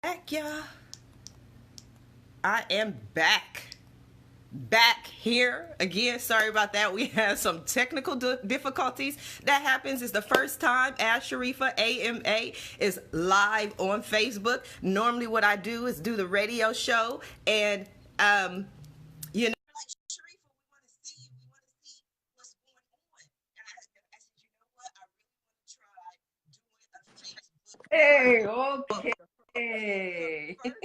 Back, y'all. I am back here again. Sorry about that. We have some technical difficulties. That happens. It's the first time Ask Sharifah AMA is live on Facebook. Normally what I do is do the radio show and you know, like Sharifah, we want to see what's going on. And I said, you know what? I really want to try doing a Facebook. Hey, okay. The person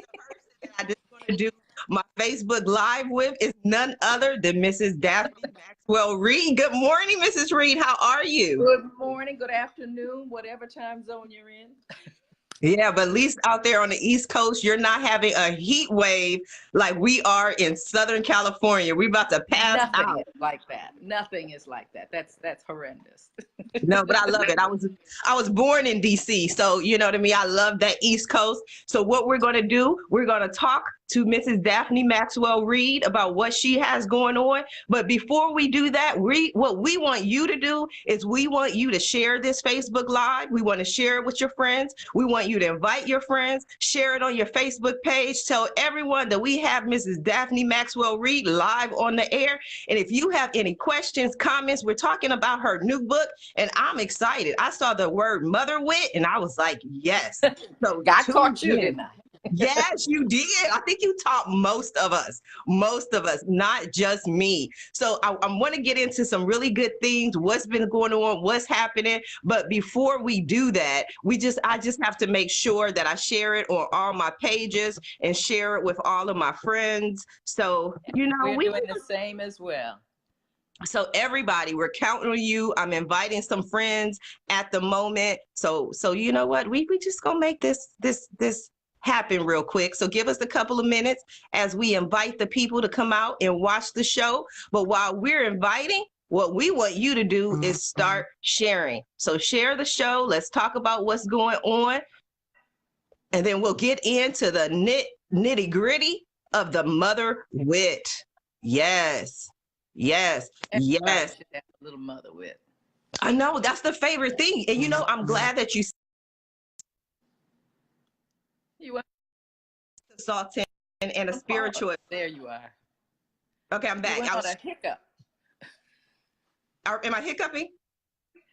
that I just want to do my Facebook Live with is none other than Mrs. Daphne-Maxwell Reid. Good morning, Mrs. Reid. How are you? Good morning, good afternoon, whatever time zone you're in. Yeah, but at least out there on the East Coast, you're not having a heat wave like we are in Southern California. We're about to pass Nothing out. is like that. Nothing is like that. That's horrendous. No, but I love it. I was born in DC, so you know what I mean. I love that East Coast. So what we're gonna do, we're gonna talk to Mrs. Daphne-Maxwell Reid about what she has going on. But before we do that, what we want you to do is we want you to share this Facebook Live. We want to share it with your friends. We want you to invite your friends, share it on your Facebook page. Tell everyone that we have Mrs. Daphne-Maxwell Reid live on the air. And if you have any questions, comments, we're talking about her new book, and I'm excited. I saw the word mother wit, and I was like, yes. So God taught you, didn't I? Yes, you did. I think you taught most of us, not just me. So I want to get into some really good things, what's been going on, what's happening. But before we do that, I just have to make sure that I share it on all my pages and share it with all of my friends. So, you know, we're doing the same as well. So everybody, we're counting on you. I'm inviting some friends at the moment. So you know what? We just gonna make this happen real quick. So give us a couple of minutes as we invite the people to come out and watch the show. But while we're inviting, what we want you to do is start sharing. So share the show. Let's talk about what's going on. And then we'll get into the nitty gritty of the mother wit. Yes. Everybody should have a little mother wit. I know, that's the favorite thing. And you know, I'm glad that you went consultant and a spiritual. There you are. Okay, I'm back. I was a hiccup. Am I hiccuping?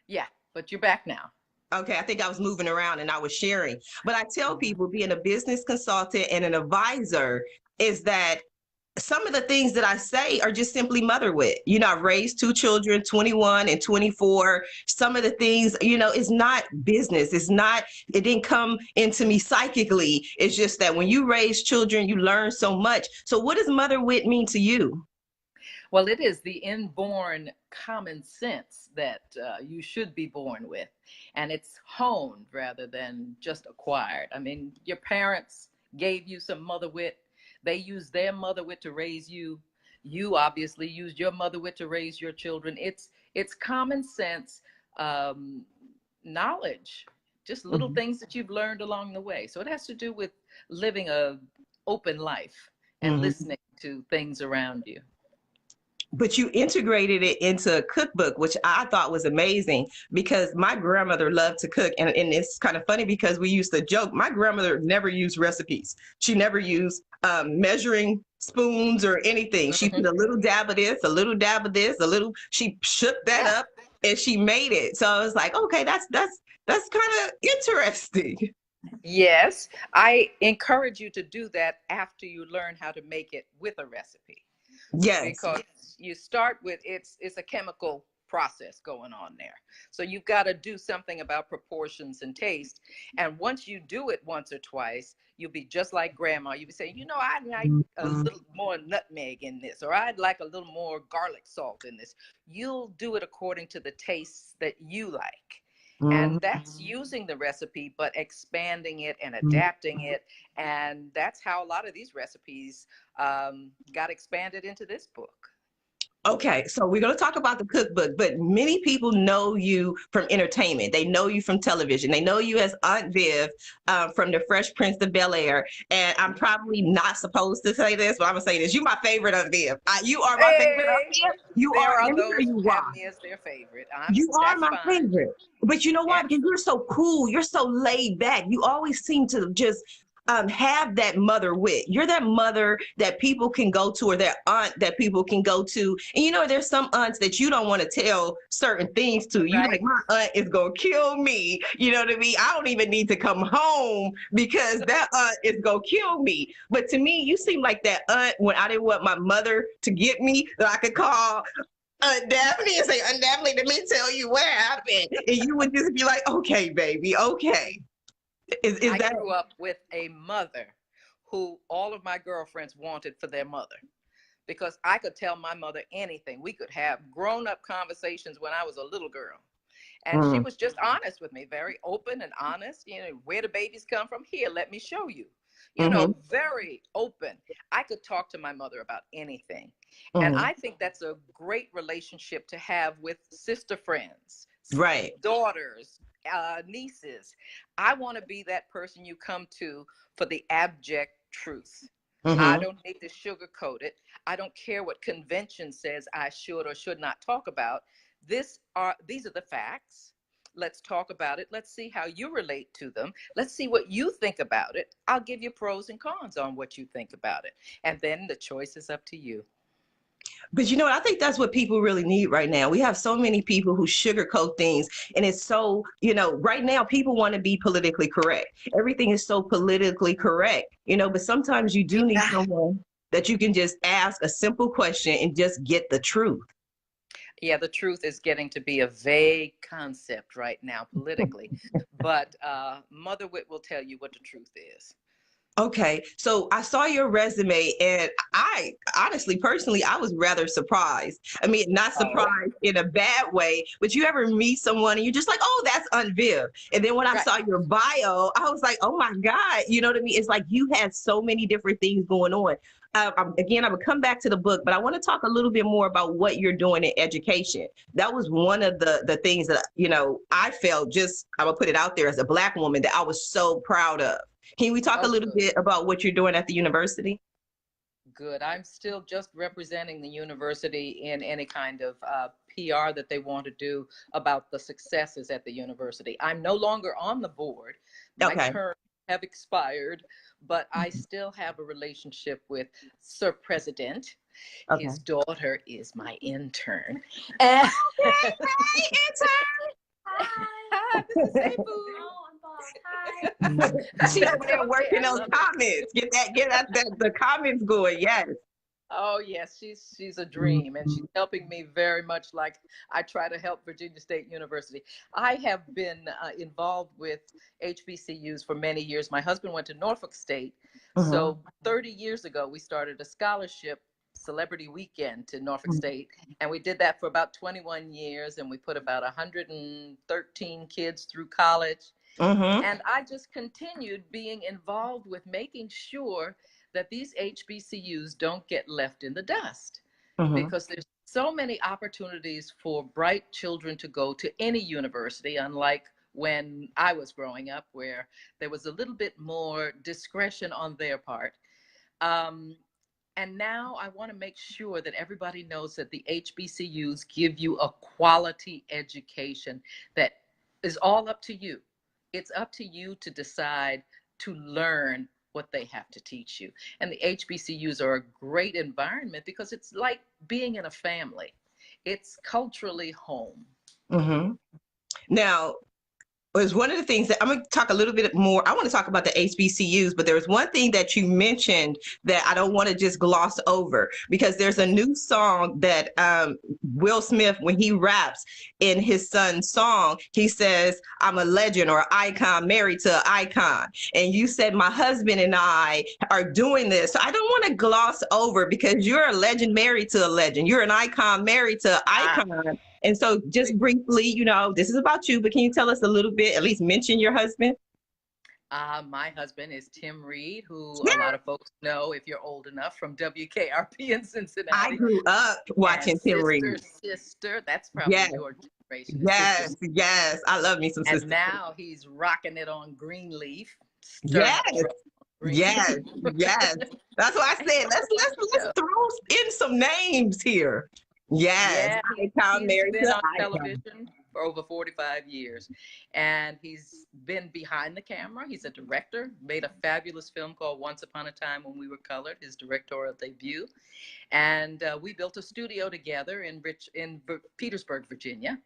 Yeah, but you're back now. Okay, I think I was moving around and I was sharing. But I tell people being a business consultant and an advisor is that some of the things that I say are just simply mother wit. You know, I've raised two children, 21 and 24. Some of the things, you know, it's not business. It didn't come into me psychically. It's just that when you raise children, you learn so much. So what does mother wit mean to you? Well, it is the inborn common sense that you should be born with. And it's honed rather than just acquired. I mean, your parents gave you some mother wit. They used their mother wit to raise you. You obviously used your mother wit to raise your children. It's common sense knowledge, just little things that you've learned along the way. So it has to do with living a open life and listening to things around you. But you integrated it into a cookbook, which I thought was amazing because my grandmother loved to cook. And it's kind of funny because we used to joke, my grandmother never used recipes. She never used measuring spoons or anything. She put a little dab of this, a little dab of this, she shook that up and she made it. So I was like, okay, that's kind of interesting. Yes, I encourage you to do that after you learn how to make it with a recipe. Yes. Because you start with, it's a chemical process going on there. So you've got to do something about proportions and taste. And once you do it once or twice, you'll be just like grandma. You'll be saying, you know, I'd like a little more nutmeg in this, or I'd like a little more garlic salt in this. You'll do it according to the tastes that you like. And that's using the recipe, but expanding it and adapting it. And that's how a lot of these recipes got expanded into this book. Okay, so we're going to talk about the cookbook, but many people know you from entertainment. They know you from television. They know you as Aunt Viv from the Fresh Prince of Bel-Air. And I'm probably not supposed to say this, but I'm going to say this. You're my favorite Aunt Viv. You are my favorite Aunt Viv. You there are those who have me as their favorite. You are my favorite. But you know what? You're so cool. You're so laid back. You always seem to just have that mother wit. You're that mother that people can go to, or that aunt that people can go to. And you know, there's some aunts that you don't want to tell certain things to. You like, Right. my aunt is gonna kill me. You know what I mean? I don't even need to come home because that aunt is gonna kill me. But to me, you seem like that aunt when I didn't want my mother to get me, that I could call Aunt Daphne and say, Aunt Daphne, let me tell you what happened. And you would just be like, okay, baby, okay. I grew up with a mother who all of my girlfriends wanted for their mother, because I could tell my mother anything. We could have grown-up conversations when I was a little girl. And she was just honest with me, very open and honest. You know, where do babies come from? Here, let me show you. You know, very open. I could talk to my mother about anything. And I think that's a great relationship to have with sister friends, right, daughters, nieces. I want to be that person you come to for the abject truth. I don't need to sugarcoat it. I don't care what convention says I should or should not talk about. These are the facts. Let's talk about it. Let's see how you relate to them. Let's see what you think about it. I'll give you pros and cons on what you think about it. And then the choice is up to you. But you know what? I think that's what people really need right now. We have so many people who sugarcoat things. And it's so, you know, right now people want to be politically correct. Everything is so politically correct, you know, but sometimes you do need someone that you can just ask a simple question and just get the truth. Yeah, the truth is getting to be a vague concept right now politically. But Mother Wit will tell you what the truth is. Okay, so I saw your resume, and I honestly, personally, I was rather surprised. I mean, not surprised in a bad way, but you ever meet someone and you're just like, oh, that's Aunt Viv. And then when I saw your bio, I was like, oh my God, you know what I mean? It's like you had so many different things going on. Again, I'm gonna come back to the book, but I want to talk a little bit more about what you're doing in education. That was one of the things that, you know, I felt, just, I'm gonna put it out there as a Black woman, that I was so proud of. Can we talk a little bit about what you're doing at the university? Good. I'm still just representing the university in any kind of PR that they want to do about the successes at the university. I'm no longer on the board. My terms have expired, but I still have a relationship with Sir President. His daughter is my intern. Hi, intern. Hi, this is Abu. Hi. She's over there working those comments. Get the comments going. Yes. Oh yes, she's a dream, and she's helping me very much like I try to help Virginia State University. I have been involved with HBCUs for many years. My husband went to Norfolk State, so 30 years ago we started a scholarship celebrity weekend to Norfolk State, and we did that for about 21 years, and we put about 113 kids through college. And I just continued being involved with making sure that these HBCUs don't get left in the dust, because there's so many opportunities for bright children to go to any university, unlike when I was growing up, where there was a little bit more discretion on their part. And now I want to make sure that everybody knows that the HBCUs give you a quality education that is all up to you. It's up to you to decide to learn what they have to teach you. And the HBCUs are a great environment because it's like being in a family. It's culturally home. Now, was one of the things that I'm going to talk a little bit more. I want to talk about the HBCUs, but there was one thing that you mentioned that I don't want to just gloss over, because there's a new song that Will Smith, when he raps in his son's song, he says, I'm a legend or icon married to an icon. And you said, my husband and I are doing this. So I don't want to gloss over, because you're a legend married to a legend. You're an icon married to an icon. And so just briefly, you know, this is about you, but can you tell us a little bit, at least mention your husband? My husband is Tim Reid, who a lot of folks know, if you're old enough, from WKRP in Cincinnati. I grew up watching Tim Reid. Sister, that's probably your generation. Yes, yes. I love me some Sister. And now he's rocking it on Greenleaf. Yes. Yes, yes. That's why I said let's throw in some names here. Yes, he's been on television for over 45 years. And he's been behind the camera. He's a director, made a fabulous film called Once Upon a Time When We Were Colored, his directorial debut. And we built a studio together in Petersburg, Virginia.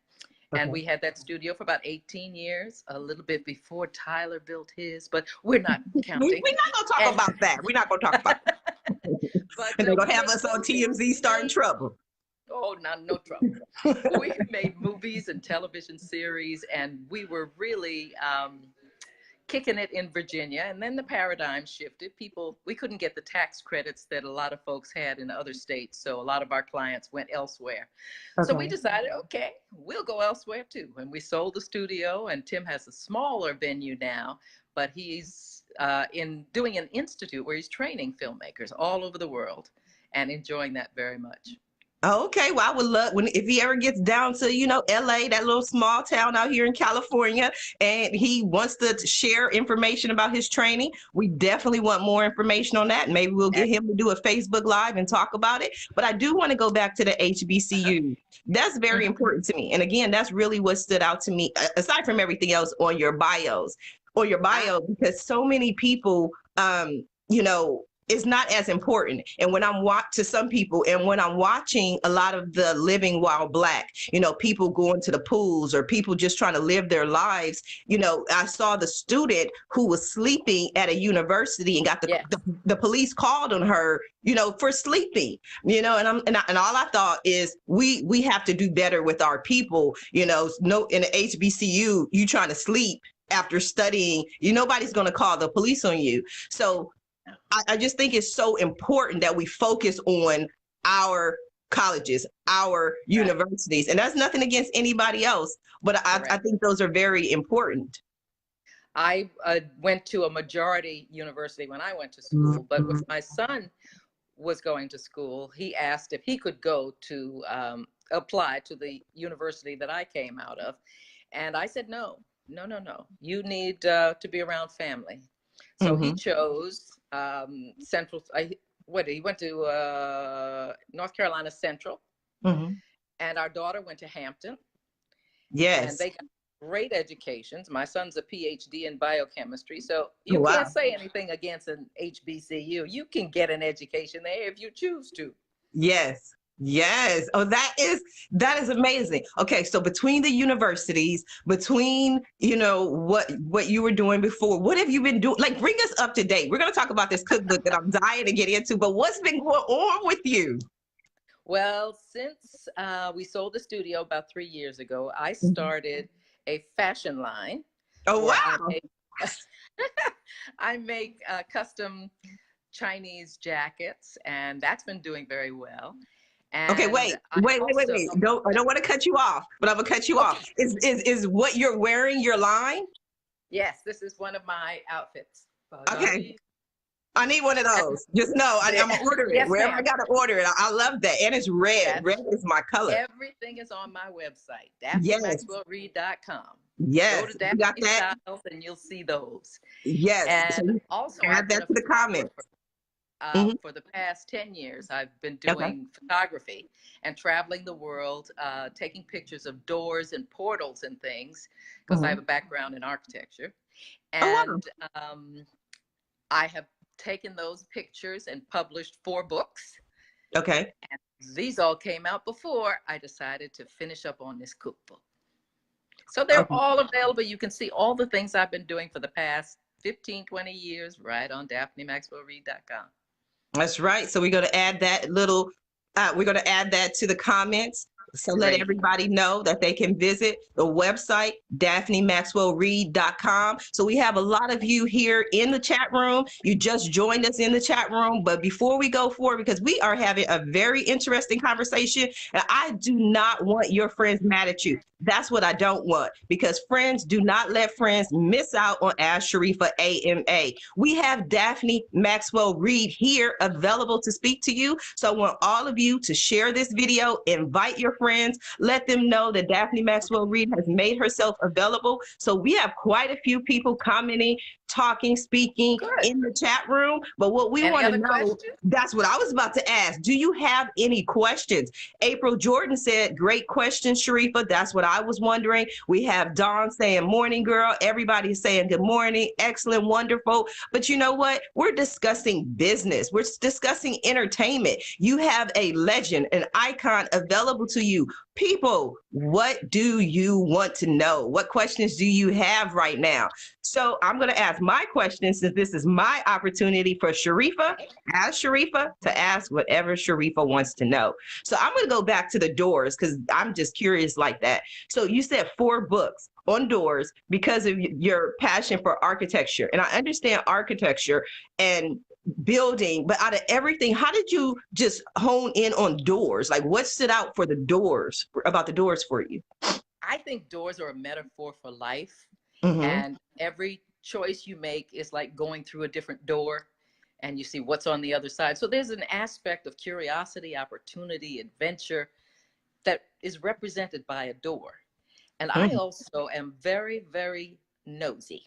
Okay. And we had that studio for about 18 years, a little bit before Tyler built his, but we're not counting. We're not going to talk about that. We're not going to talk about that. But, and they're going to have us on TMZ starting trouble. Oh, no trouble. We made movies and television series, and we were really kicking it in Virginia. And then the paradigm shifted. We couldn't get the tax credits that a lot of folks had in other states. So a lot of our clients went elsewhere. Okay. So we decided, okay, we'll go elsewhere too. And we sold the studio, and Tim has a smaller venue now, but he's doing an institute where he's training filmmakers all over the world and enjoying that very much. Okay, well, I would love if he ever gets down to, LA, that little small town out here in California, and he wants to share information about his training. We definitely want more information on that. Maybe we'll get him to do a Facebook Live and talk about it. But I do want to go back to the HBCU. That's very important to me. And again, that's really what stood out to me, aside from everything else on your bios, because so many people, it's not as important. And when I'm when I'm watching a lot of the Living While Black, people going to the pools or people just trying to live their lives, I saw the student who was sleeping at a university and got the police called on her, for sleeping, and all I thought is we have to do better with our people, in the HBCU, you trying to sleep after studying, nobody's going to call the police on you. So I just think it's so important that we focus on our colleges, our universities, and that's nothing against anybody else, but I think those are very important. I went to a majority university when I went to school, but when my son was going to school, he asked if he could go to apply to the university that I came out of. And I said, no, you need to be around family. So he chose Central. He went to North Carolina Central, and our daughter went to Hampton. Yes, and they got great educations. My son's a PhD in biochemistry, so you can't say anything against an HBCU. You can get an education there if you choose to. Yes. Oh, that is amazing. Okay, so between the universities, between what you were doing before, what have you been doing? Like, bring us up to date. We're going to talk about this cookbook that I'm dying to get into, but what's been going on with you? Well, since we sold the studio about 3 years ago, I started a fashion line. Oh, wow. I make custom Chinese jackets, and that's been doing very well. And okay, wait. I don't want to cut you off, but I'm gonna cut you off. Is what you're wearing your line? Yes, this is one of my outfits. Okay. I need one of those. Just know I'm gonna order it. Wherever I gotta order it. I love that. And it's red. Red is my color. Everything is on my website, Daphne-MaxwellReid.com. Yes. Go to Daphne Styles and you'll see those. Yes. And also add that to the comments. For the past 10 years, I've been doing photography and traveling the world, taking pictures of doors and portals and things, because I have a background in architecture. And I have taken those pictures and published 4 books. Okay. And these all came out before I decided to finish up on this cookbook. So they're all available. You can see all the things I've been doing for the past 15, 20 years right on Daphne-MaxwellReid.com. That's right. So we're going to add that to the comments. So let everybody know that they can visit the website, Daphne-MaxwellReid.com. So we have a lot of you here in the chat room. You just joined us in the chat room. But before we go forward, because we are having a very interesting conversation, and I do not want your friends mad at you. That's what I don't want, because friends do not let friends miss out on Ask Sharifah AMA. We have Daphne-Maxwell Reid here available to speak to you. So I want all of you to share this video, invite your friends, let them know that Daphne-Maxwell Reid has made herself available. So we have quite a few people commenting talking, speaking Good. in the chat room. But what we Any want to other know, questions? that's what I was about to ask. Do you have any questions? April Jordan said, great question, Sharifah. That's what I was wondering. We have Dawn saying, morning, girl. Everybody's saying good morning. Excellent, wonderful. But you know what? We're discussing business. We're discussing entertainment. You have a legend, an icon available to you. People, what do you want to know? What questions do you have right now? So I'm going to ask my question, since this is my opportunity for Sharifah, ask Sharifah to ask whatever Sharifah wants to know. So I'm going to go back to the doors because I'm just curious like that. So you said 4 books on doors because of your passion for architecture. And I understand architecture and building, but out of everything, how did you just hone in on doors? Like, what stood out for the doors, about the doors for you? I think doors are a metaphor for life. Mm-hmm. And every choice you make is like going through a different door and you see what's on the other side. So there's an aspect of curiosity, opportunity, adventure that is represented by a door. And I also am very, very nosy.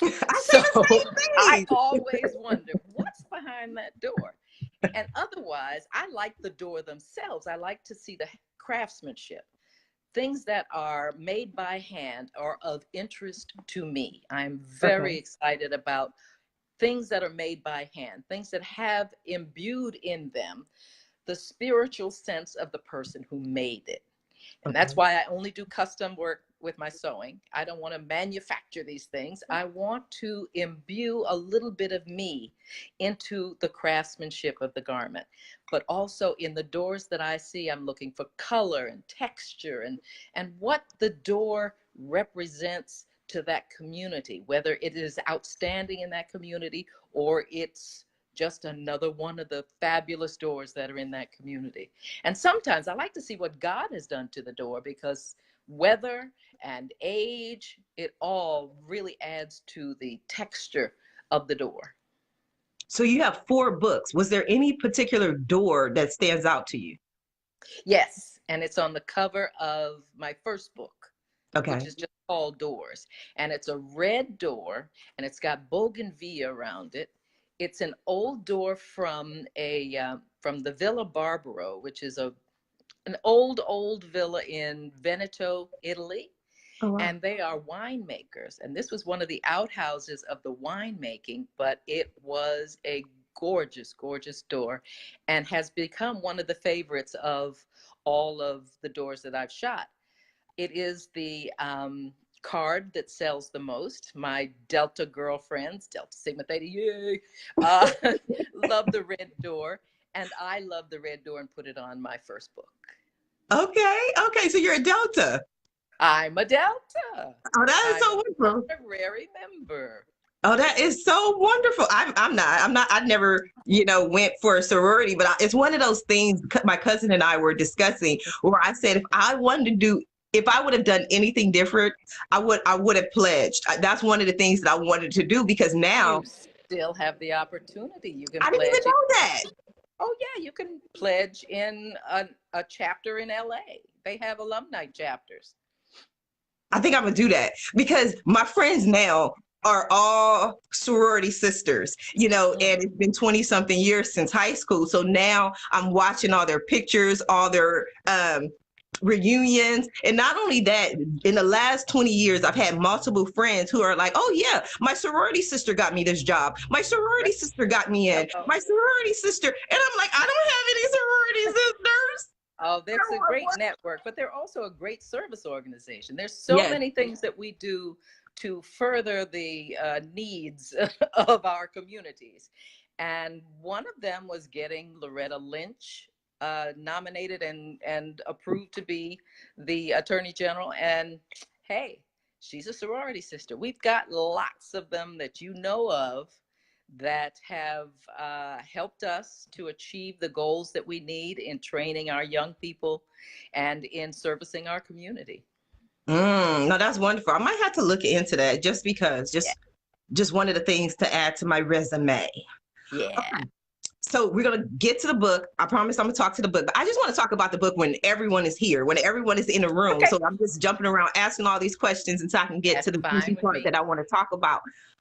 I So say the same I thing. always wonder what's behind that door. And otherwise, I like the door themselves. I like to see the craftsmanship. Things that are made by hand are of interest to me. I'm very excited about things that are made by hand, things that have imbued in them the spiritual sense of the person who made it. And that's why I only do custom work with my sewing. I don't want to manufacture these things. I want to imbue a little bit of me into the craftsmanship of the garment. But also in the doors that I see, I'm looking for color and texture and what the door represents to that community, whether it is outstanding in that community or it's just another one of the fabulous doors that are in that community. And sometimes I like to see what God has done to the door, because weather and age, it all really adds to the texture of the door. So you have 4 books. Was there any particular door that stands out to you? Yes, and it's on the cover of my first book, Okay. which is just called Doors. And it's a red door, and it's got bougainvillea around it. It's an old door from the Villa Barbaro, which is an old villa in Veneto, Italy. Oh, wow. And they are winemakers. And this was one of the outhouses of the winemaking, but it was a gorgeous, gorgeous door and has become one of the favorites of all of the doors that I've shot. It is the card that sells the most. My Delta girlfriends, Delta Sigma Theta, yay, love the red door. And I love the red door and put it on my first book. Okay. So you're a Delta. I'm a Delta. Oh, that is so wonderful. I'm a honorary member. Oh, that is so wonderful. I'm not, I never, went for a sorority, but it's one of those things my cousin and I were discussing where I said, if I would have done anything different, I would have pledged. That's one of the things that I wanted to do, because now you still have the opportunity. You can I didn't even know that. Oh yeah, you can pledge in a chapter in LA. They have alumni chapters. I think I'm gonna do that, because my friends now are all sorority sisters, and it's been 20 something years since high school. So now I'm watching all their pictures, all their reunions. And not only that, in the last 20 years, I've had multiple friends who are like, oh yeah, my sorority sister got me this job. My sorority sister got me in. My sorority sister. And I'm like, I don't have any sorority sisters. Oh, that's a great network, but they're also a great service organization. There's so many things that we do to further the needs of our communities. And one of them was getting Loretta Lynch nominated and approved to be the Attorney General. And hey, she's a sorority sister. We've got lots of them that you know of that have helped us to achieve the goals that we need in training our young people and in servicing our community. No, that's wonderful. I might have to look into that, just because, just one of the things to add to my resume. Yeah. Okay. So we're going to get to the book. I promise I'm going to talk to the book. But I just want to talk about the book when everyone is here, when everyone is in the room. Okay. So I'm just jumping around asking all these questions until I can get to the juicy part that I want to talk about.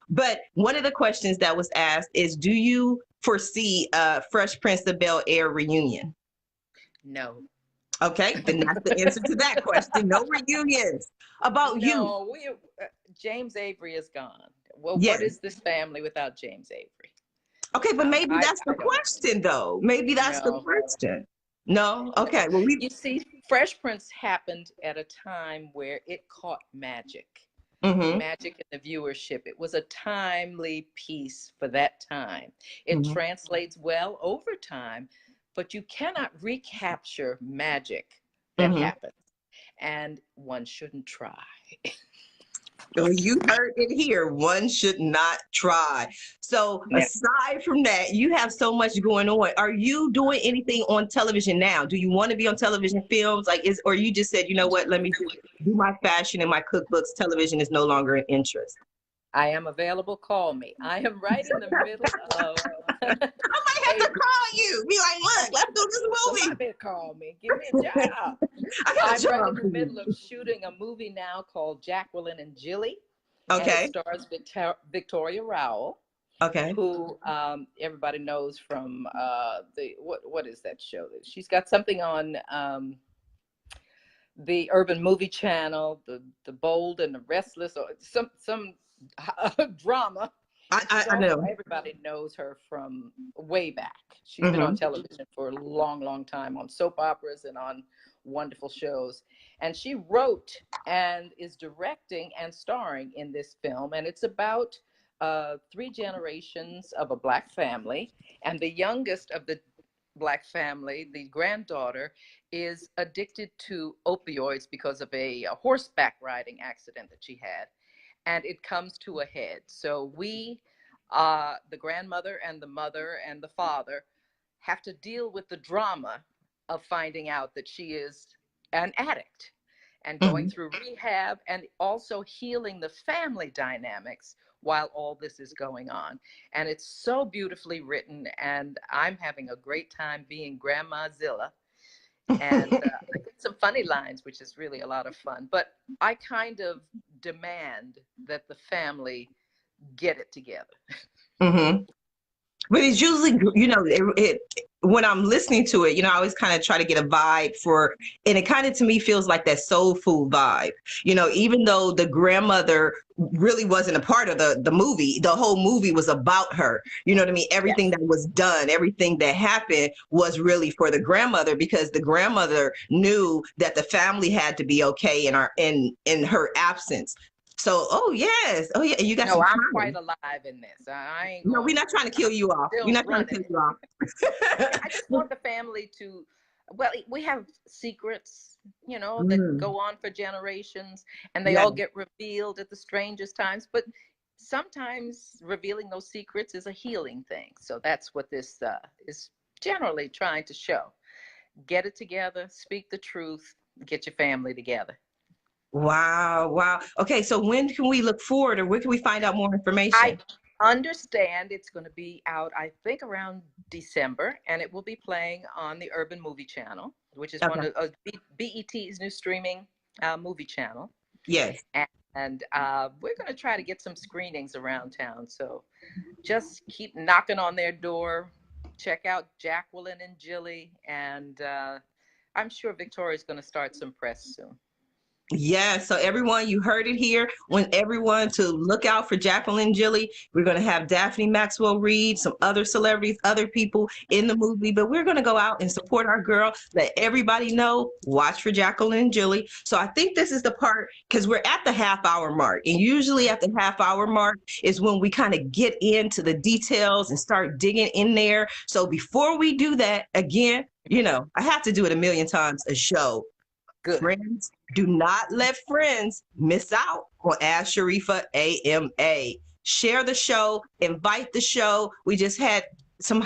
But one of the questions that was asked is, do you foresee a Fresh Prince of Bel-Air reunion? No. Okay, then that's the answer to that question. No reunions. About you. No, James Avery is gone. Well, Yes. what is this family without James Avery? Okay, but maybe that's the question, though. Maybe that's the question. No? Okay. Well, you see, Fresh Prince happened at a time where it caught magic. Magic in the viewership. It was a timely piece for that time. It translates well over time, but you cannot recapture magic that happens. And one shouldn't try. So you heard it here. One should not try. So aside from that, you have so much going on. Are you doing anything on television now? Do you want to be on television films? Or you just said, you know what, let me do my fashion and my cookbooks. Television is no longer an interest. I am available. Call me. I am right in the middle of. I might have to call you. Be like, look, let's do this movie. Somebody call me. Give me a job. I'm right in the middle of shooting a movie now called Jacqueline and Jilly. Okay. And it stars Victoria Rowell. Okay. Who everybody knows from what is that show? She's got something on the Urban Movie Channel, the Bold and the Restless, or some drama. I know. Everybody knows her from way back. She's been on television for a long, long time, on soap operas and on wonderful shows. And she wrote and is directing and starring in this film. And it's about 3 generations of a Black family. And the youngest of the Black family, the granddaughter, is addicted to opioids because of a horseback riding accident that she had. And it comes to a head. So we, the grandmother and the mother and the father, have to deal with the drama of finding out that she is an addict and going through rehab and also healing the family dynamics while all this is going on. And it's so beautifully written, and I'm having a great time being Grandma Zilla. And I get some funny lines, which is really a lot of fun. But I kind of demand that the family get it together. But it's usually, you know, when I'm listening to it, you know, I always kind of try to get a vibe for, and it kind of to me feels like that soul food vibe. You know, even though the grandmother really wasn't a part of the movie, the whole movie was about her. You know what I mean? Everything that was done, everything that happened was really for the grandmother, because the grandmother knew that the family had to be okay in her absence. So, oh yeah, you got. No, I'm quite alive in this. I ain't. No, we're not trying to kill you off. We're not trying to kill you off. I just want the family to. Well, we have secrets, you know, that go on for generations, and they all get revealed at the strangest times. But sometimes revealing those secrets is a healing thing. So that's what this is generally trying to show. Get it together, speak the truth, get your family together. Wow. Okay, so when can we look forward, or where can we find out more information? I understand it's going to be out, I think, around December, and it will be playing on the Urban Movie Channel, which is one of BET's new streaming movie channel. Yes. And we're going to try to get some screenings around town. So just keep knocking on their door. Check out Jacqueline and Jilly, and I'm sure Victoria's going to start some press soon. Yeah, so everyone, you heard it here. Want everyone to look out for Jacqueline Jilly. We're going to have Daphne-Maxwell Reid, some other celebrities, other people in the movie, but we're going to go out and support our girl. Let everybody know, watch for Jacqueline Jilly. So I think this is the part, because we're at the half-hour mark, and usually at the half-hour mark is when we kind of get into the details and start digging in there. So before we do that, again, you know, I have to do it a million times a show. Good. Friends, do not let friends miss out on Ask Sharifah AMA. Share the show, invite the show. We just had some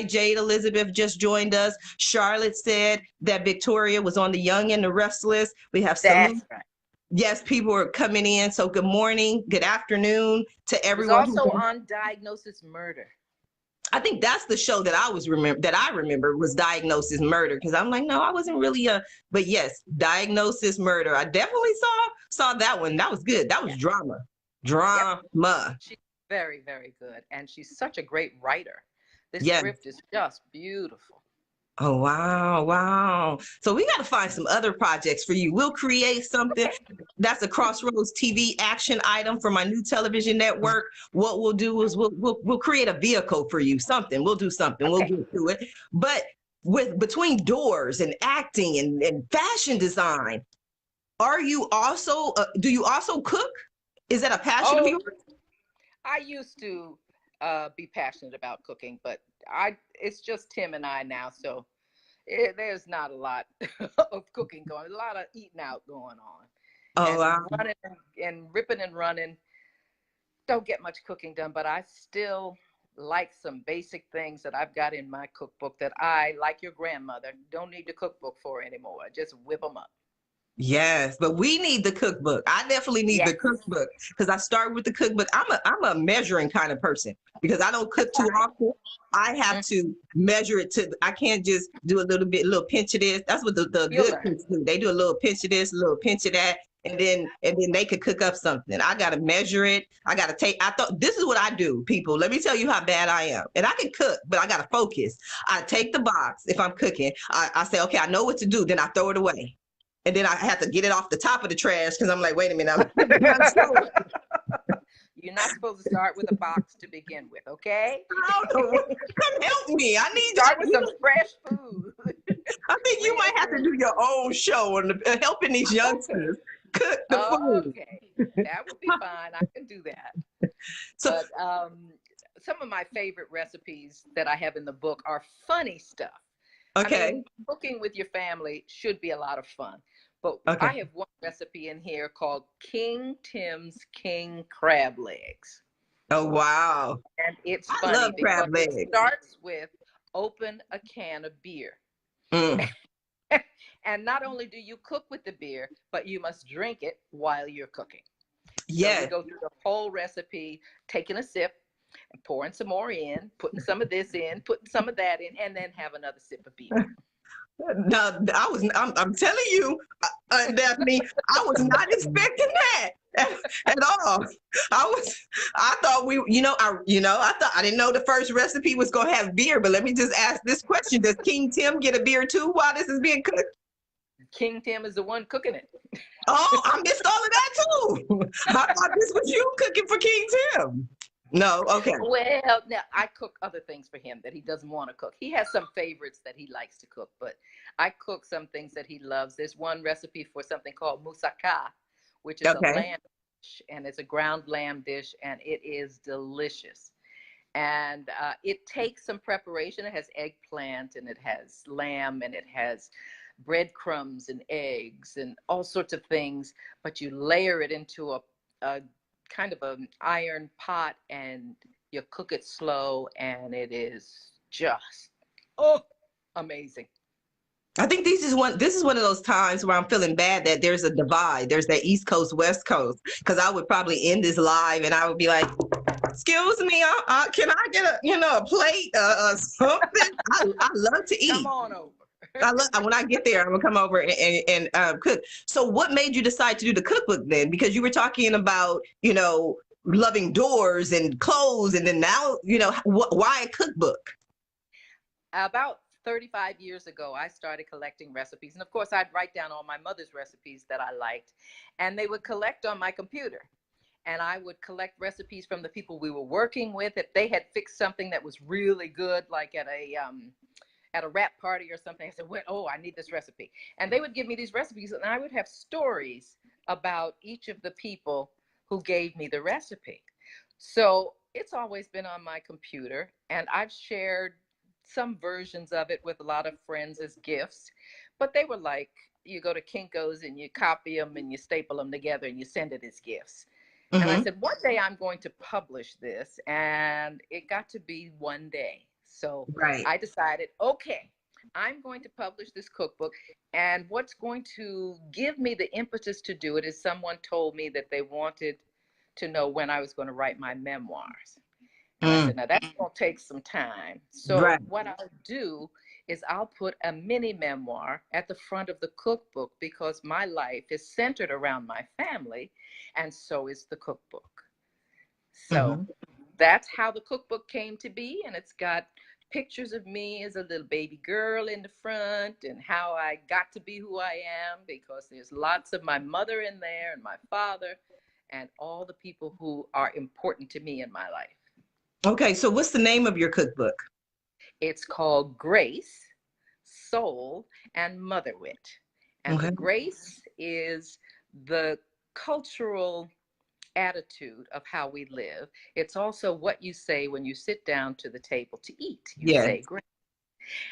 Jade Elizabeth just joined us. Charlotte said that Victoria was on The Young and the Restless. We have some. That's right. Yes, people are coming in. So good morning, good afternoon to everyone. It's also on Diagnosis Murder. I think that's the show that I remember was Diagnosis Murder, because I'm like, no, I wasn't really but yes, Diagnosis Murder. I definitely saw that one. That was good. That was Yeah. drama. Yep. Drama. She's very, very good. And she's such a great writer. This Yes. script is just beautiful. Oh, wow. Wow. So we got to find some other projects for you. We'll create something that's a Crossroads TV action item for my new television network. What we'll do is we'll create a vehicle for you, something. We'll do something. We'll Okay. get to it. But between doors and acting and fashion design, are you also, do you also cook? Is that a passion of Oh, yours? I used to be passionate about cooking, but it's just Tim and I now, so there's not a lot of cooking going, a lot of eating out going on. Oh, And wow. running and ripping and running. Don't get much cooking done, but I still like some basic things that I've got in my cookbook that I, like your grandmother, don't need the cookbook for anymore. Just whip them up. Yes, but we need the cookbook. I definitely need the Yes. cookbook because I start with the cookbook. I'm a measuring kind of person because I don't cook too often. I have to measure it to. I can't just do a little pinch of this. That's what the You'll good learn. cooks do. They do a little pinch of this, a little pinch of that, and then they could cook up something. I gotta measure it. I gotta take. I thought this is what I do, people. Let me tell you how bad I am. And I can cook, but I gotta focus. I take the box if I'm cooking. I say, okay, I know what to do. Then I throw it away. And then I have to get it off the top of the trash because I'm like, wait a minute. You're not supposed to start with a box to begin with, okay? Come help me. I need Start with some fresh food. I think you might have to do your own show on helping these youngsters cook the food. Okay, that would be fine. I can do that. So, but some of my favorite recipes that I have in the book are funny stuff. okay. I mean, cooking with your family should be a lot of fun. But Okay. I have one recipe in here called King Tim's King Crab Legs. Oh, wow. And it's I funny love crab because legs. it starts with open a can of beer. Mm. And not only do you cook with the beer, but you must drink it while you're cooking. Yes. So we go through the whole recipe, taking a sip and pouring some more in, putting some of this in, putting some of that in, and then have another sip of beer. No, I'm telling you, Daphne, I was not expecting that at all. I thought I didn't know the first recipe was going to have beer, but let me just ask this question. Does King Tim get a beer too while this is being cooked? King Tim is the one cooking it. Oh, I missed all of that too. I thought this was you cooking for King Tim. No, okay. Well, now I cook other things for him that he doesn't want to cook. He has some favorites that he likes to cook, but I cook some things that he loves. There's one recipe for something called moussaka, which is a lamb dish, and it's a ground lamb dish, and it is delicious. And it takes some preparation. It has eggplant, and it has lamb, and it has breadcrumbs and eggs and all sorts of things, but you layer it into a kind of an iron pot and you cook it slow, and it is just amazing. I think this is one of those times where I'm feeling bad that there's a divide. There's that East Coast, West Coast, because I would probably end this live and I would be like, excuse me, can I get a plate, something? I love to eat. Come on over. When I get there, I'm gonna come over and cook. So what made you decide to do the cookbook then? Because you were talking about, loving doors and clothes, and then now, why a cookbook? About 35 years ago, I started collecting recipes. And of course, I'd write down all my mother's recipes that I liked, and they would collect on my computer. And I would collect recipes from the people we were working with. If they had fixed something that was really good, like at a wrap party or something, I said, oh, I need this recipe. And they would give me these recipes, and I would have stories about each of the people who gave me the recipe. So it's always been on my computer, and I've shared some versions of it with a lot of friends as gifts, but they were like, you go to Kinko's and you copy them and you staple them together and you send it as gifts. Mm-hmm. And I said, one day I'm going to publish this, and it got to be one day. So I decided, okay, I'm going to publish this cookbook, and what's going to give me the impetus to do it is someone told me that they wanted to know when I was going to write my memoirs. And I said, now that's going to take some time. So Right. what I'll do is I'll put a mini memoir at the front of the cookbook because my life is centered around my family, and so is the cookbook. So that's how the cookbook came to be, and it's got pictures of me as a little baby girl in the front and how I got to be who I am, because there's lots of my mother in there and my father and all the people who are important to me in my life. Okay, so what's the name of your cookbook? It's called Grace, Soul, and Mother Wit. And the Okay. grace is the cultural attitude of how we live. It's also what you say when you sit down to the table to eat. You say grace.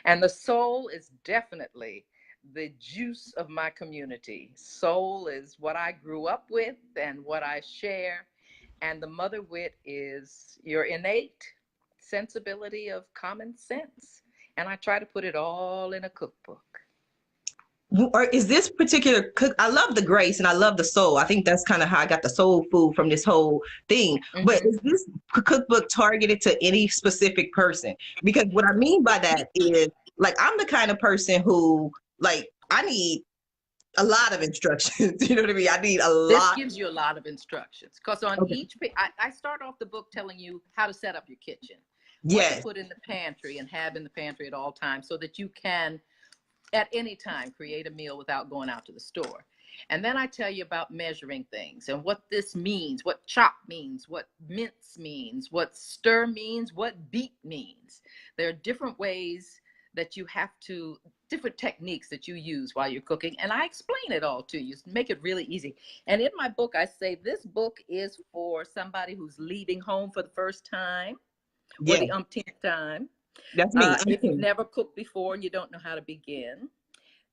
And the soul is definitely the juice of my community. Soul is what I grew up with and what I share. And the mother wit is your innate sensibility of common sense. And I try to put it all in a cookbook. Or is this particular cook? I love the grace and I love the soul. I think that's kind of how I got the soul food from this whole thing. But is this cookbook targeted to any specific person? Because what I mean by that is, like, I'm the kind of person who, like, I need a lot of instructions. You know what I mean? I need a lot. This gives you a lot of instructions because on each page, I start off the book telling you how to set up your kitchen, what to put in the pantry and have in the pantry at all times so that you can at any time create a meal without going out to the store. And then I tell you about measuring things and what this means, what chop means, what mince means, what stir means, what beat means. There are different ways that you have to, different techniques that you use while you're cooking. And I explain it all to you, make it really easy. And in my book, I say this book is for somebody who's leaving home for the first time or the umpteenth time. That's me. If you've never cooked before and you don't know how to begin,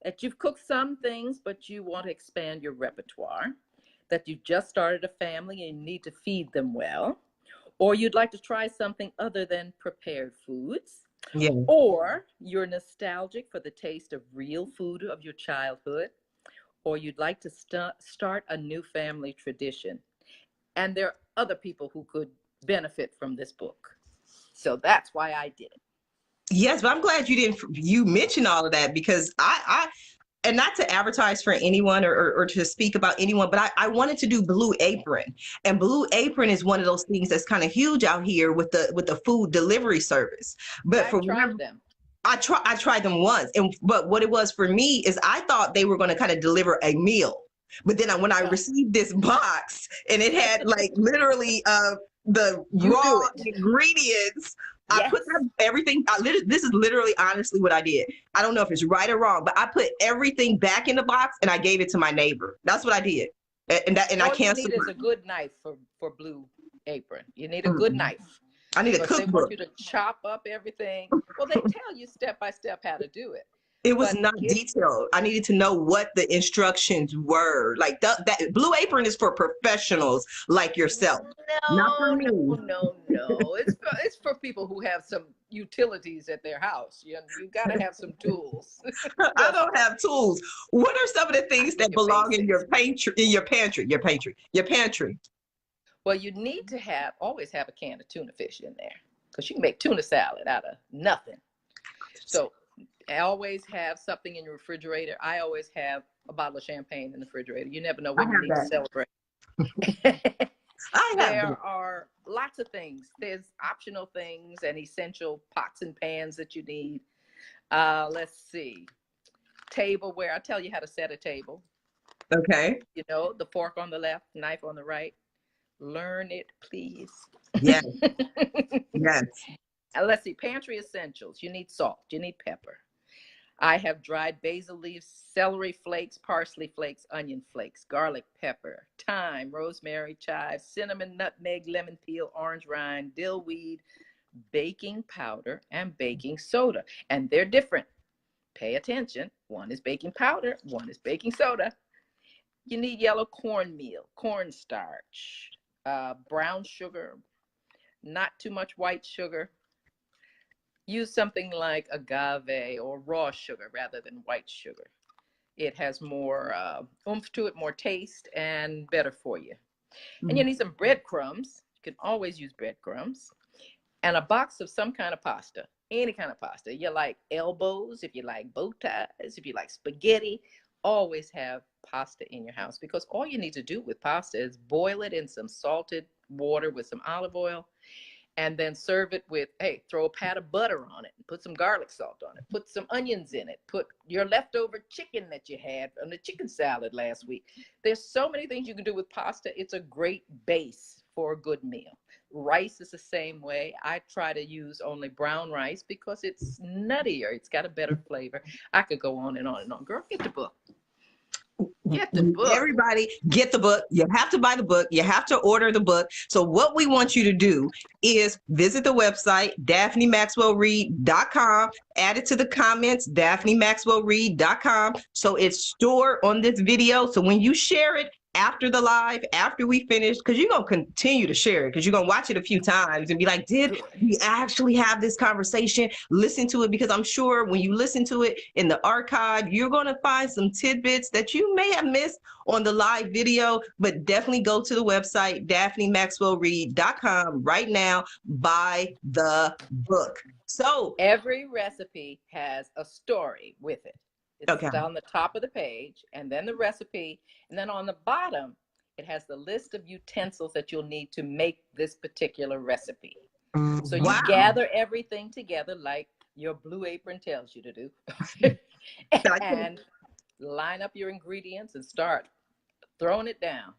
that you've cooked some things, but you want to expand your repertoire, that you've just started a family and you need to feed them well, or you'd like to try something other than prepared foods, or you're nostalgic for the taste of real food of your childhood, or you'd like to start a new family tradition. And there are other people who could benefit from this book. So that's why I did it. Yes, but I'm glad you mentioned all of that, because I and not to advertise for anyone or to speak about anyone, but I wanted to do Blue Apron. And Blue Apron is one of those things that's kind of huge out here with the food delivery service. But I've tried them. I tried them once, but what it was for me is I thought they were going to kind of deliver a meal. But then when I received this box and it had like literally the raw ingredients, I put everything. This is literally honestly what I did. I don't know if it's right or wrong, but I put everything back in the box and I gave it to my neighbor. That's what I did. And I canceled. All you need is a good knife for Blue Apron. You need a good knife. I need a cookbook. They want you to chop up everything. Well, they tell you step by step how to do it. It was not detailed. I needed to know what the instructions were. Like that Blue Apron is for professionals like yourself. Not for me. No. It's for people who have some utilities at their house. You got to have some tools. I don't have tools. What are some of the things that belong in your pantry? Well, you need to always have a can of tuna fish in there, because you can make tuna salad out of nothing. So I always have something in your refrigerator. I always have a bottle of champagne in the refrigerator. You never know when you need to celebrate. There are lots of things. There's optional things and essential pots and pans that you need. Let's see. Tableware. I tell you how to set a table. Okay. You know, the fork on the left, knife on the right. Learn it, please. Yes. Yes. Let's see. Pantry essentials. You need salt. You need pepper. I have dried basil leaves, celery flakes, parsley flakes, onion flakes, garlic pepper, thyme, rosemary, chive, cinnamon, nutmeg, lemon peel, orange rind, dill weed, baking powder, and baking soda. And they're different. Pay attention. One is baking powder, one is baking soda. You need yellow cornmeal, cornstarch, brown sugar, not too much white sugar. Use something like agave or raw sugar rather than white sugar. It has more oomph to it, more taste, and better for you. And you need some breadcrumbs. You can always use breadcrumbs. and a box of some kind of pasta, any kind of pasta. You like elbows, if you like bow ties, if you like spaghetti, always have pasta in your house, because all you need to do with pasta is boil it in some salted water with some olive oil, and then serve it with, hey, throw a pat of butter on it, put some garlic salt on it, put some onions in it, put your leftover chicken that you had on the chicken salad last week. There's so many things you can do with pasta. It's a great base for a good meal. Rice is the same way. I try to use only brown rice because it's nuttier. It's got a better flavor. I could go on and on and on. Girl, get the book. Get the book. Everybody get the book. You have to buy the book. You have to order the book. So what we want you to do is visit the website, Daphne-MaxwellReid.com. Add it to the comments, Daphne-MaxwellReid.com. So it's stored on this video. So when you share it after the live, after we finish, because you're going to continue to share it, because you're going to watch it a few times and be like, did we actually have this conversation? Listen to it, because I'm sure when you listen to it in the archive, you're going to find some tidbits that you may have missed on the live video. But definitely go to the website, Daphne-MaxwellReid.com right now. Buy the book. So every recipe has a story with it. It's on the top of the page, and then the recipe, and then on the bottom, it has the list of utensils that you'll need to make this particular recipe. So you gather everything together like your Blue Apron tells you to do, and line up your ingredients and start throwing it down.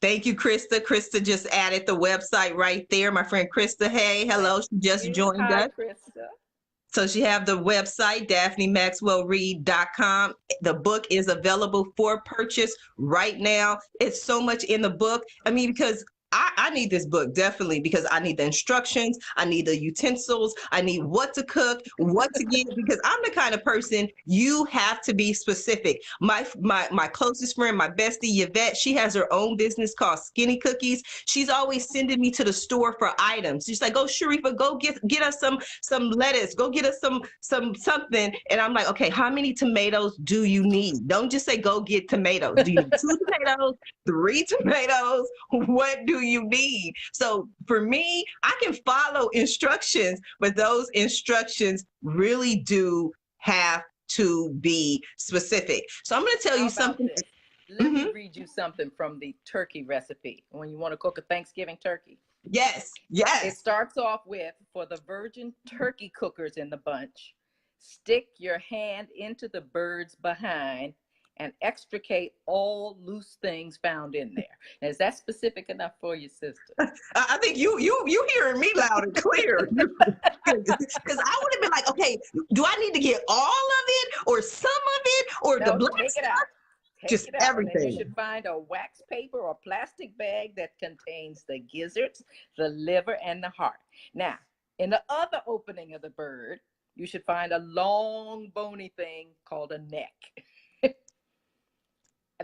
Thank you, Krista. Krista just added the website right there. My friend Krista, hey, hello. She just joined us. Krista. So she have the website, Daphne-MaxwellReid.com. The book is available for purchase right now. It's so much in the book. I mean, because I need this book, definitely, because I need the instructions, I need the utensils, I need what to cook, what to get, because I'm the kind of person, you have to be specific. My closest friend, my bestie, Yvette, she has her own business called Skinny Cookies. She's always sending me to the store for items. She's like, oh, Sharifah, go get us some lettuce, go get us some something. And I'm like, okay, how many tomatoes do you need? Don't just say, go get tomatoes. Do you need 2 tomatoes, 3 tomatoes? What do you need? So for me, I can follow instructions, but those instructions really do have to be specific. So I'm going to tell you something. Let me read you something from the turkey recipe when you want to cook a Thanksgiving turkey. Yes, yes. It starts off with, for the virgin turkey cookers in the bunch, stick your hand into the bird's behind and extricate all loose things found in there. Now, is that specific enough for you, sister? I think you hearing me loud and clear. Because I would have been like, okay, do I need to get all of it or some of it or the black take stuff? It out. Just it out. everything. And you should find a wax paper or plastic bag that contains the gizzards, the liver, and the heart. Now, in the other opening of the bird, you should find a long bony thing called a neck.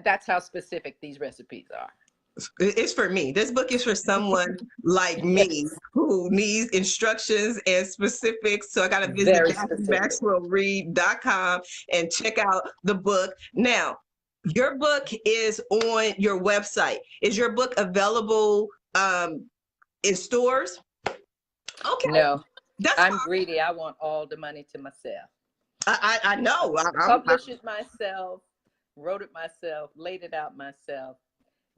That's how specific these recipes are. It's for me. This book is for someone like me who needs instructions and specifics. So I got to visit Daphne-MaxwellReid.com and check out the book. Now, your book is on your website. Is your book available in stores? Okay. No, I'm greedy. I want all the money to myself. I know. I published it myself. Wrote it myself, laid it out myself,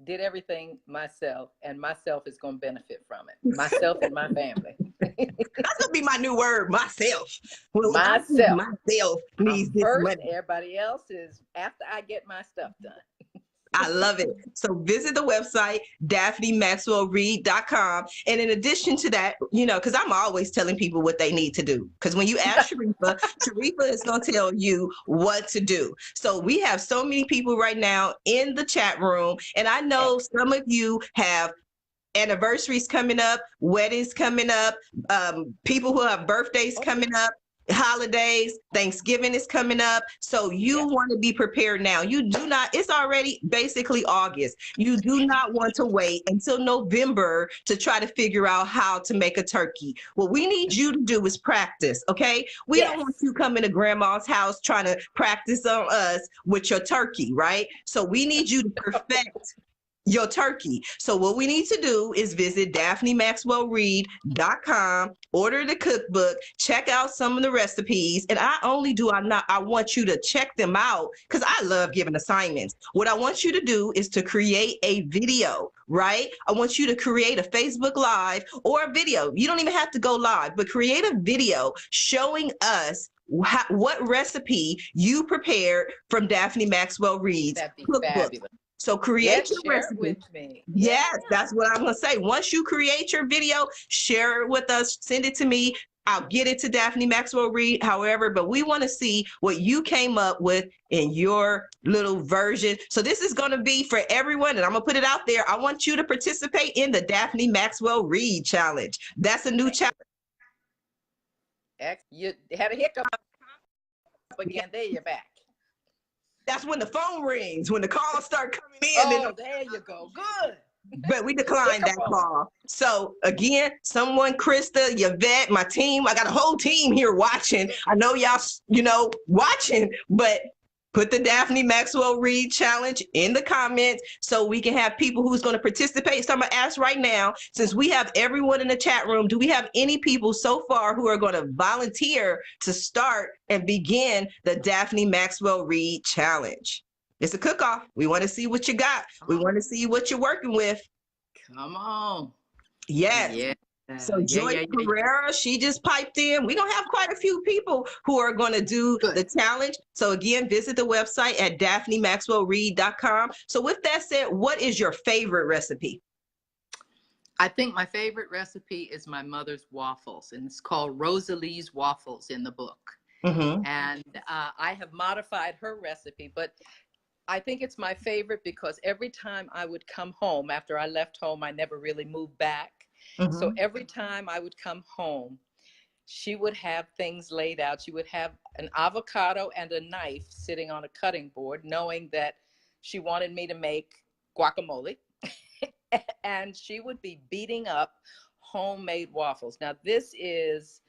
did everything myself, and myself is going to benefit from it. Myself and my family. That's going to be my new word, myself. Myself needs this first, money. Everybody else is after I get my stuff done. I love it. So visit the website, Daphne-MaxwellReid.com. And in addition to that, you know, because I'm always telling people what they need to do. Because when you ask Sharifah, Sharifah is going to tell you what to do. So we have so many people right now in the chat room. And I know some of you have anniversaries coming up, weddings coming up, people who have birthdays coming up. Holidays, Thanksgiving is coming up. So you want to be prepared now. You do not, it's already basically August. You do not want to wait until November to try to figure out how to make a turkey. What we need you to do is practice, okay? We don't want you coming to grandma's house trying to practice on us with your turkey, right? So we need you to perfect your turkey. So what we need to do is visit Daphne-Maxwell-Reid.com, order the cookbook, check out some of the recipes. And I want you to check them out because I love giving assignments. What I want you to do is to create a video, right? I want you to create a Facebook Live or a video. You don't even have to go live, but create a video showing us what recipe you prepared from Daphne-Maxwell Reid's That'd be cookbook. fabulous. So create your share recipe it with me. Yes, that's what I'm going to say. Once you create your video, share it with us, send it to me. I'll get it to Daphne-Maxwell Reid, however, but we want to see what you came up with in your little version. So this is going to be for everyone, and I'm going to put it out there. I want you to participate in the Daphne-Maxwell Reid challenge. That's a new challenge. You had a hiccup again. There you're back. That's when the phone rings, when the calls start coming in. Oh, there you go. Good. But we declined that call. So again, someone, Krista, Yvette, my team, I got a whole team here watching. I know y'all, watching, but put the Daphne-Maxwell Reid challenge in the comments so we can have people who's going to participate. So I'm going to ask right now, since we have everyone in the chat room, do we have any people so far who are going to volunteer to start and begin the Daphne-Maxwell Reid challenge? It's a cook-off. We want to see what you got. We want to see what you're working with. Come on. Yes. Yeah. So Joy Pereira, she just piped in. We're going to have quite a few people who are going to do the challenge. So again, visit the website at Daphne-Maxwell-Reid.com. So with that said, what is your favorite recipe? I think my favorite recipe is my mother's waffles, and it's called Rosalie's Waffles in the book. Mm-hmm. And I have modified her recipe, but I think it's my favorite because every time I would come home, after I left home, I never really moved back. Mm-hmm. So every time I would come home, she would have things laid out. She would have an avocado and a knife sitting on a cutting board, knowing that she wanted me to make guacamole. And she would be beating up homemade waffles. Now, this is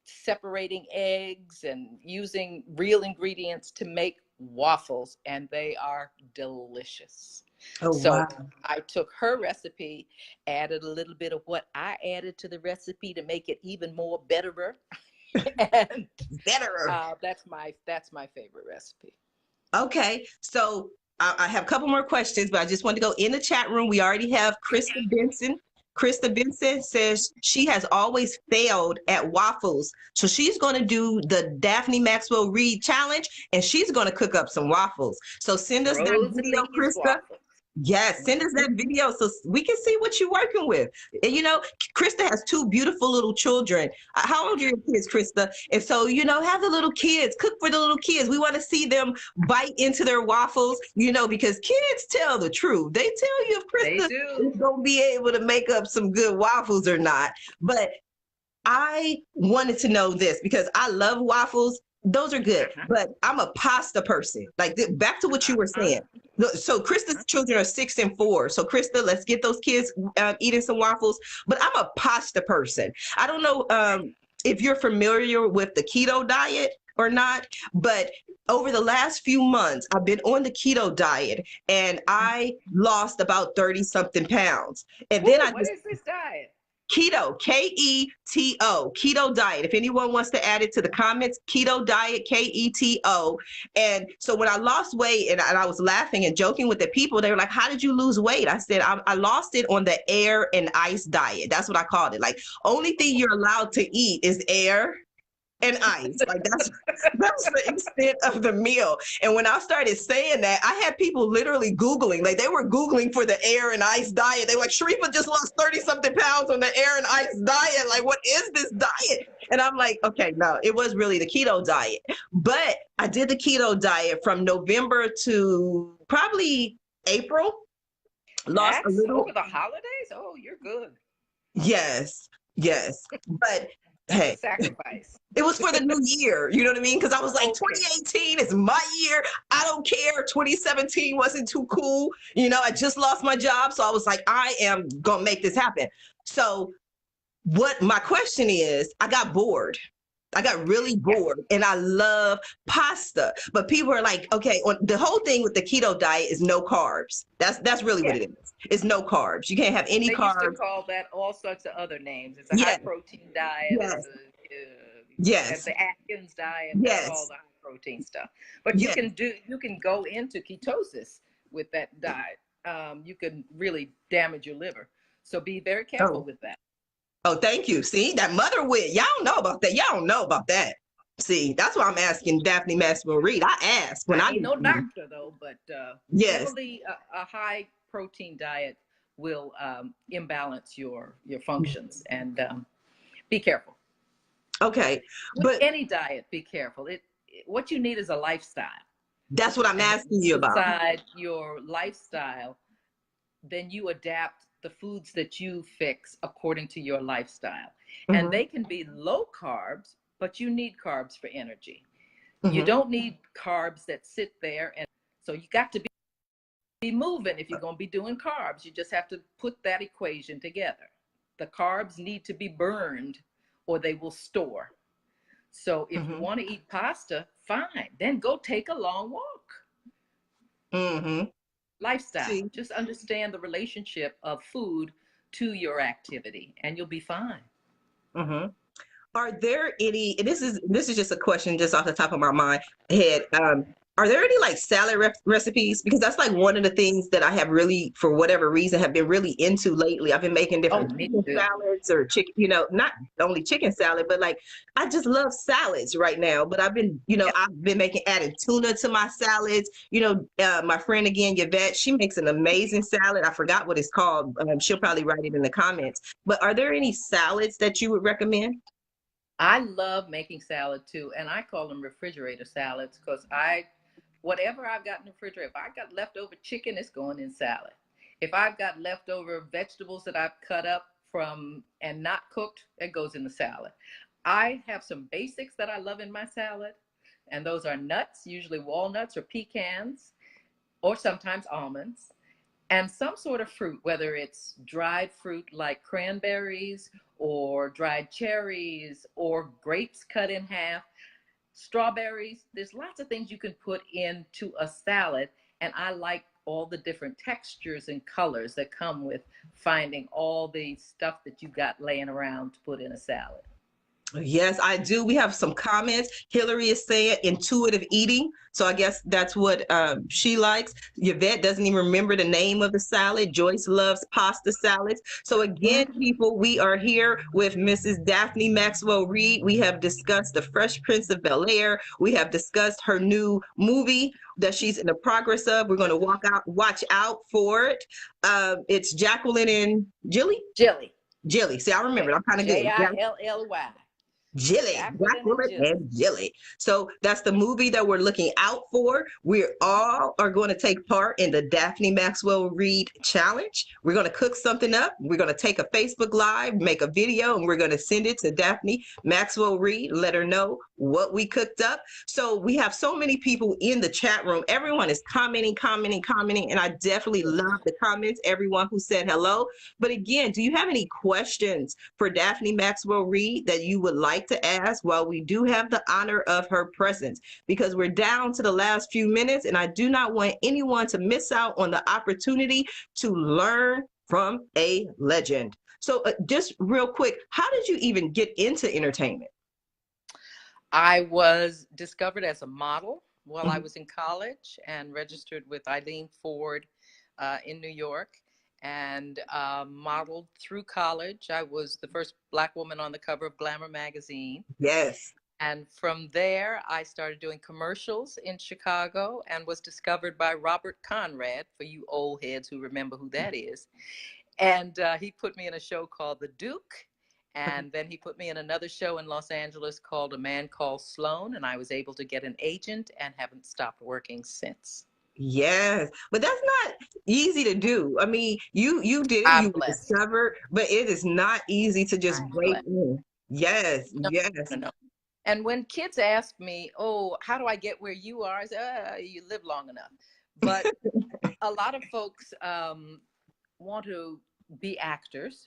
separating eggs and using real ingredients to make waffles, and they are delicious. Oh, so wow. I took her recipe, added a little bit of what I added to the recipe to make it even more betterer. And that's my favorite recipe. Okay, so I have a couple more questions, but I just want to go in the chat room. We already have Krista Benson. Krista Benson says she has always failed at waffles. So she's going to do the Daphne-Maxwell Reid challenge, and she's going to cook up some waffles. So send us that video, Krista. Waffles. Yes, send us that video so we can see what you're working with. And, Krista has two beautiful little children. How old are your kids, Krista? And so, have the little kids, cook for the little kids. We want to see them bite into their waffles, because kids tell the truth. They tell you if Krista is going to be able to make up some good waffles or not. But I wanted to know this because I love waffles. Those are good, but I'm a pasta person. Like back to what you were saying. So Krista's children are 6 and 4. So Krista, let's get those kids eating some waffles. But I'm a pasta person. I don't know if you're familiar with the keto diet or not, but over the last few months, I've been on the keto diet and I lost about 30-something pounds. And then what is this diet? Keto, Keto, keto diet. If anyone wants to add it to the comments, keto diet, Keto. And so when I lost weight and I was laughing and joking with the people, they were like, how did you lose weight? I said, I lost it on the air and ice diet. That's what I called it. Like only thing you're allowed to eat is air and ice. Like that's the extent of the meal. And when I started saying that, I had people literally Googling, like they were Googling for the air and ice diet. They were like, Sharifah just lost 30-something pounds on the air and ice diet. Like, what is this diet? And I'm like, okay, no, it was really the keto diet. But I did the keto diet from November to probably April. Lost a little over the holidays. Oh, you're good. Yes. But hey, sacrifice. It was for the new year. You know what I mean? Because I was like, 2018 is my year. I don't care. 2017 wasn't too cool. I just lost my job. So I was like, I am going to make this happen. So what my question is, I got bored. I got really Yes. bored and I love pasta. But people are like, okay, on the whole thing with the keto diet is no carbs. That's really what Yes. it is. It's no carbs. You can't have any They used to carbs. call that all sorts of other names. It's a high Yes, protein diet. It's yes, a at yes, the Atkins diet. That's all yes, the high protein stuff. But yes. you can go into ketosis with that diet. You can really damage your liver. So be very careful Oh, with that. oh, thank you. See, that mother wit. Y'all don't know about that. Y'all don't know about that. See, that's why I'm asking Daphne-Maxwell Reid. I asked when I I ain't was no eating. doctor though, but Yes. generally a high protein diet will imbalance your functions, and be careful. Okay. With But any diet, be careful. What you need is a lifestyle. that's what I'm And if asking you you about. decide your lifestyle, then you adapt the foods that you fix according to your lifestyle. And Hmm. they can be low carbs, but you need carbs for energy. You Hmm. don't need carbs that sit there. And so you got to be moving if you're going to be doing carbs. You just have to put that equation together. The carbs need to be burned or they will store. So if you Hmm. want to eat pasta, fine. Then go take a long walk. Hmm. Lifestyle. See. Just understand the relationship of food to your activity and you'll be fine. Hmm. Are there any, and this is just a question just off the top of my mind head. Are there any like salad recipes? Because that's like one of the things that I have really, for whatever reason, have been really into lately. I've been making Oh, different me chicken too. salads or chicken, not only chicken salad, but like I just love salads right now. But Yep. I've been making adding tuna to my salads. My friend again, Yvette, she makes an amazing salad. I forgot what it's called. She'll probably write it in the comments. But are there any salads that you would recommend? I love making salad too, and I call them refrigerator salads because whatever I've got in the refrigerator, if I got leftover chicken, it's going in salad. If I've got leftover vegetables that I've cut up from and not cooked, it goes in the salad. I have some basics that I love in my salad, and those are nuts, usually walnuts or pecans, or sometimes almonds, and some sort of fruit, whether it's dried fruit like cranberries or dried cherries or grapes cut in half, strawberries. There's lots of things you can put into a salad. And I like all the different textures and colors that come with finding all the stuff that you got laying around to put in a salad. Yes, I do. We have some comments. Hillary is saying intuitive eating. So I guess that's what she likes. Yvette doesn't even remember the name of the salad. Joyce loves pasta salads. So again, Mhm. people, we are here with Mrs. Daphne-Maxwell Reid. We have discussed the Fresh Prince of Bel-Air. We have discussed her new movie that she's in the progress of. We're going to watch out for it. It's Jacqueline and Jilly. Jilly. Jilly. See, I remember. I'm kind of good. Jilly. Jilly, Jacqueline and Jacqueline Jilly. and Jilly. So that's the movie that we're looking out for. We all are going to take part in the Daphne-Maxwell Reid challenge. We're going to cook something up. We're going to take a Facebook Live, make a video, and we're going to send it to Daphne-Maxwell Reid, let her know what we cooked up. So we have so many people in the chat room. Everyone is commenting, and I definitely love the comments, everyone who said hello. But again, do you have any questions for Daphne-Maxwell Reid that you would like to ask while we do have the honor of her presence? Because we're down to the last few minutes, and I do not want anyone to miss out on the opportunity to learn from a legend. So just real quick, how did you even get into entertainment? I was discovered as a model while I Mhm. was in college and registered with Eileen Ford in New York and modeled through college. I was the first Black woman on the cover of Glamour magazine. Yes. And from there, I started doing commercials in Chicago and was discovered by Robert Conrad, for you old heads who remember who that is. And he put me in a show called The Duke. And then he put me in another show in Los Angeles called A Man Called Sloan. And I was able to get an agent and haven't stopped working since. Yes, but that's not easy to do. I mean, you did it, you I'm were blessed. discovered, but it is not easy to just I'm break blessed. in. Yes, No, yes. no, no. And when kids ask me, oh, how do I get where you are? I say, you live long enough. But a lot of folks want to be actors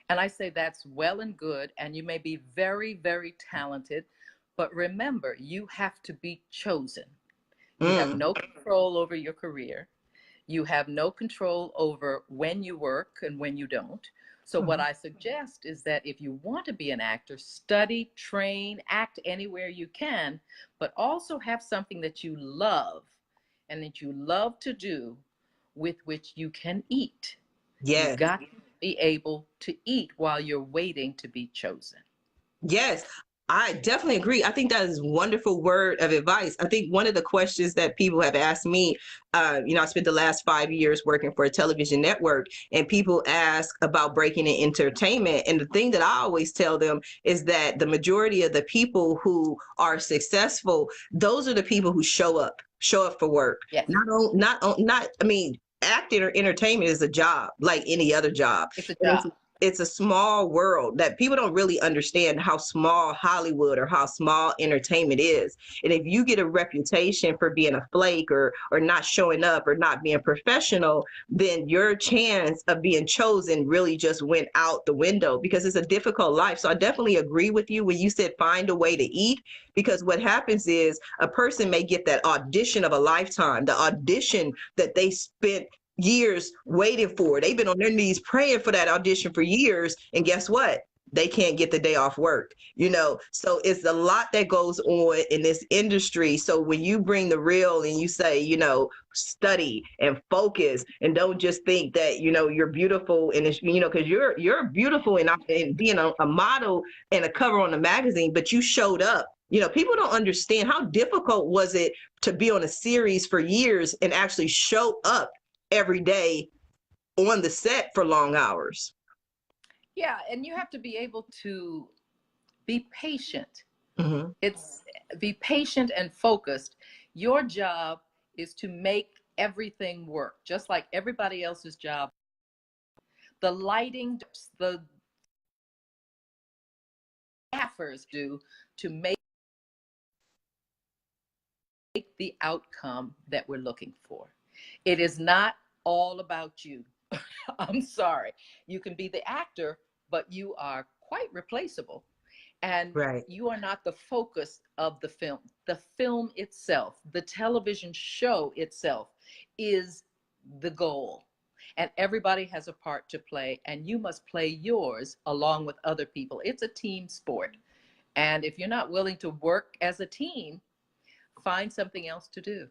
And I say that's well and good, and you may be very, very talented, but remember, you have to be chosen. You have no control over your career. You have no control over when you work and when you don't. So what I suggest is that if you want to be an actor, study, train, act anywhere you can, but also have something that you love and that you love to do with which you can eat. Yes. You've got to be able to eat while you're waiting to be chosen. Yes, I definitely agree. I think that is a wonderful word of advice. I think one of the questions that people have asked me, I spent the last 5 years working for a television network, and people ask about breaking in entertainment. And the thing that I always tell them is that the majority of the people who are successful, those are the people who show up for work. Yes. I mean, acting or entertainment is a job like any other job. It's a job. It's a small world that people don't really understand how small Hollywood or how small entertainment is. And if you get a reputation for being a flake or not showing up or not being professional, then your chance of being chosen really just went out the window, because it's a difficult life. So I definitely agree with you when you said find a way to eat, because what happens is a person may get that audition of a lifetime, the audition that they spent years waiting for. They've been on their knees praying for that audition for years, and guess what? They can't get the day off work, so it's a lot that goes on in this industry. So when you bring the real and you say, study and focus, and don't just think that you're beautiful, and it's, because you're beautiful and being a model and a cover on the magazine, but you showed up. People don't understand how difficult was it to be on a series for years and actually show up every day on the set for long hours. Yeah, and you have to be able to be patient. It's be patient and focused. Your job is to make everything work, just like everybody else's job. The lighting, the staffers do to make the outcome that we're looking for. It is not all about you. I'm sorry. You can be the actor, but you are quite replaceable. And you are not the focus of the film. The film itself, the television show itself is the goal. And everybody has a part to play, and you must play yours along with other people. It's a team sport. And if you're not willing to work as a team, find something else to do.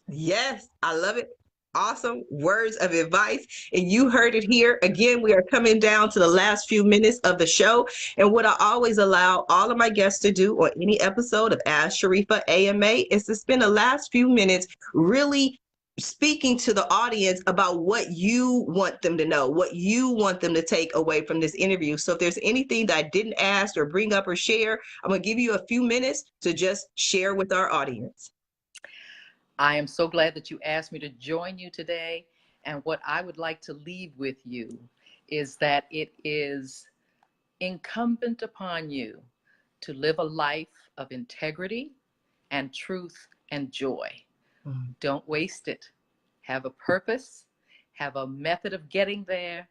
Yes, I love it. Awesome words of advice. And you heard it here. Again, we are coming down to the last few minutes of the show. And what I always allow all of my guests to do on any episode of Ask Sharifah AMA is to spend the last few minutes really speaking to the audience about what you want them to know, what you want them to take away from this interview. So if there's anything that I didn't ask or bring up or share, I'm going to give you a few minutes to just share with our audience. I am so glad that you asked me to join you today. And what I would like to leave with you is that it is incumbent upon you to live a life of integrity and truth and joy. Don't waste it. Have a purpose, have a method of getting there,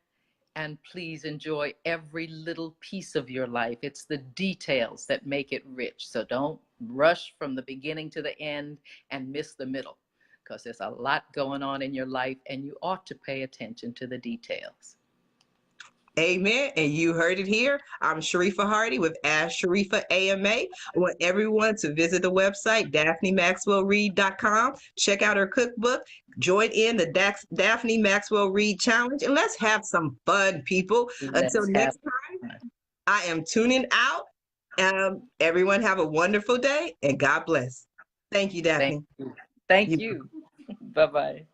and please enjoy every little piece of your life. It's the details that make it rich. So don't rush from the beginning to the end and miss the middle, because there's a lot going on in your life and you ought to pay attention to the details. Amen. And you heard it here. I'm Sharifah Hardie with Ask Sharifah AMA. I want everyone to visit the website, Daphne-Maxwell Reid.com. Check out her cookbook. Join in the Daphne-Maxwell Reid Challenge. And let's have some fun, people. Until next time, I am tuning out. Everyone have a wonderful day and God bless. Thank you, Daphne. Thank you. Bye-bye.